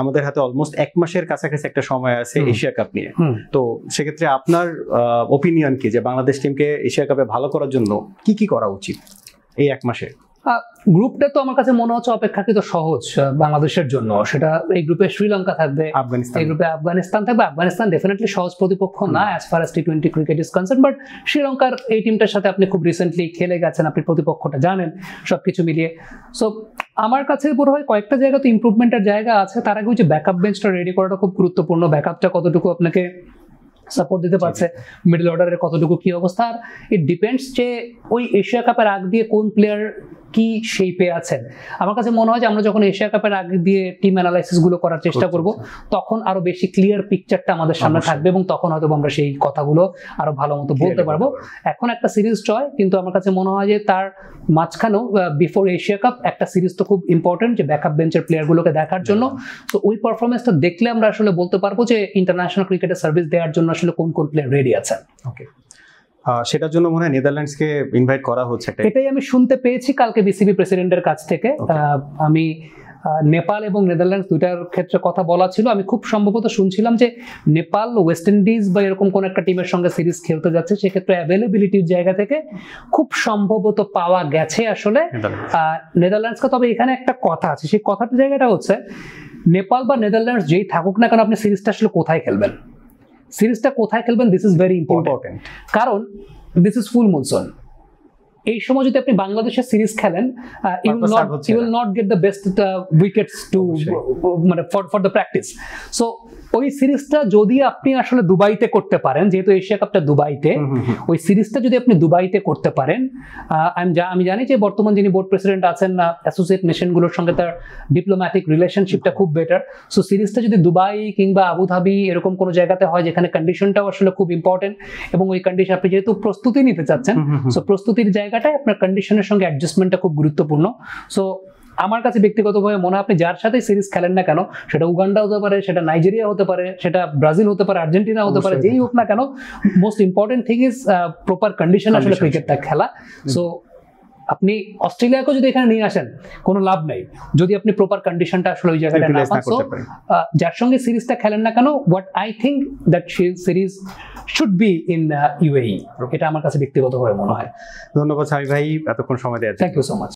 আমাদের হাতে অলমোস্ট 1 মাসের কাছাকাছি একটা সময় আছে এশিয়া কাপ নিয়ে। তো সেক্ষেত্রে আপনার ওপিনিয়ন কি যে বাংলাদেশ টিমকে এশিয়া কাপে ভালো করার জন্য কি কি করা উচিত এই 1 মাসে? গ্রুপটা তো আমার কাছে মনে হচ্ছে অপেক্ষাকৃত সহজ বাংলাদেশের জন্য। সেটা এই গ্রুপে শ্রীলঙ্কা থাকবে, এই গ্রুপে আফগানিস্তান থাকবে। আফগানিস্তান ডেফিনেটলি সহজ প্রতিপক্ষ না as far as T20 cricket is concern, but শ্রীলঙ্কার এই টিমটার সাথে আপনি খুব রিসেন্টলি খেলে গেছেন, আপনি প্রতিপক্ষটা জানেন সবকিছু মিলিয়ে। সো আমার কাছে মনে হয় কয়েকটা জায়গাতে ইমপ্রুভমেন্টের জায়গা আছে। তার আগে হচ্ছে ব্যাকআপ বেঞ্চটা রেডি করাটা খুব গুরুত্বপূর্ণ। ব্যাকআপটা কতটুকু আপনাকে সাপোর্ট দিতে পারছে, মিডল অর্ডারের কতটুকু কি অবস্থা। আর ইট ডিপেন্ডস যে ওই এশিয়া কাপের আগ দিয়ে কোন প্লেয়ার কি শেপে আছেন। আমার কাছে মনে হয় যে আমরা যখন এশিয়া কাপের আগে দিয়ে টিম অ্যানালাইসিস গুলো করার চেষ্টা করব, তখন আরো বেশি ক্লিয়ার পিকচারটা আমাদের সামনে থাকবে এবং তখন হয়তো আমরা সেই কথাগুলো আরো ভালো মতো বলতে পারবো। এখন একটা সিরিজ জয়, কিন্তু আমার কাছে মনে হয় যে তার মাঝখানেও বিফোর এশিয়া কাপ একটা সিরিজ তো খুব ইম্পর্টেন্ট, যে ব্যাকআপ বেঞ্চের প্লেয়ারগুলোকে দেখার জন্য। তো ওই পারফরমেন্সটা দেখলে আমরা আসলে বলতে পারবো যে ইন্টারন্যাশনাল ক্রিকেটে সার্ভিস দেওয়ার জন্য আসলে কোন কোন প্লেয়ার রেডি আছেন। ওকে, সেটার জন্য মনে হয় নেদারল্যান্ডসকে ইনভাইট করা হচ্ছে। এটাই আমি শুনতে পেয়েছি কালকে বিসিবি প্রেসিডেন্টের কাছ থেকে। আমি নেপাল এবং নেদারল্যান্ডস দুইটার ক্ষেত্রে কথা বলা ছিল। আমি খুব সম্ভবত শুনছিলাম যে নেপাল ওয়েস্ট ইন্ডিজ বা এরকম কোন একটা টিমের সঙ্গে সিরিজ খেলতে যাচ্ছে, সেক্ষেত্রে অ্যাভেলেবিলিটির জায়গা থেকে খুব সম্ভবত পাওয়া গেছে আসলে নেদারল্যান্ডসকে। তবে এখানে একটা কথা আছে, সেই কথাটার জায়গাটা হচ্ছে নেপাল বা নেদারল্যান্ডস যেই থাকুক না কেন, আপনি সিরিজটা আসলে কোথায় খেলবেন, সিরিজটা কোথায় খেলবেন, দিস ইজ ভেরি ইম্পর্টেন্ট। কারণ দিস ইজ ফুল মনসুন। এই সময় যদি আপনি বাংলাদেশের সিরিজ খেলেন, you will not get the best wickets to মানে ফর দ্য প্র্যাকটিস। সো ওই সিরিজটা যদি আপনি আসলে দুবাইতে করতে পারেন, যেহেতু এশিয়া কাপটা দুবাইতে, ওই সিরিজটা যদি আপনি দুবাইতে করতে পারেন, আমি জানি যে বর্তমান যিনি বোর্ড প্রেসিডেন্ট আছেন, অ্যাসোসিয়েট নেশনগুলোর সঙ্গে তার ডিপ্লোম্যাটিক রিলেশনশিপটা খুব বেটার। সো সিরিজটা যদি দুবাই কিংবা আবুধাবি এরকম কোনো জায়গাতে হয়, যেখানে কন্ডিশনটাও আসলে খুব ইম্পর্টেন্ট, এবং ওই কন্ডিশন আপনি যেহেতু প্রস্তুতি নিতে চাচ্ছেন, সো প্রস্তুতির জায়গাটায় আপনার কন্ডিশনের সঙ্গে অ্যাডজাস্টমেন্টটা খুব গুরুত্বপূর্ণ। সো আমার কাছে ব্যক্তিগতভাবে মনে হয় আপনি যার সাথে সিরিজ খেলেন না কেন, সেটা উগান্ডা হতে পারে, সেটা নাইজেরিয়া হতে পারে, সেটা ব্রাজিল হতে পারে, আর্জেন্টিনা হতে পারে, যেই হোক না কেন, most important thing is proper condition আসলে ক্রিকেটটা খেলা। সো আপনি অস্ট্রেলিয়াকেও যদি এখানে নিয়ে আসেন, কোনো লাভ নেই যদি আপনি প্রপার কন্ডিশনটা আসলে ওই জায়গাটা না পান। সো যার সঙ্গে সিরিজটা খেলেন না কেন, what I think that series should be in UAE, এটা আমার কাছে ব্যক্তিগতভাবে মনে হয়। ধন্যবাদ সামি ভাই এতক্ষণ সময় দেওয়ার জন্য। Thank you so much.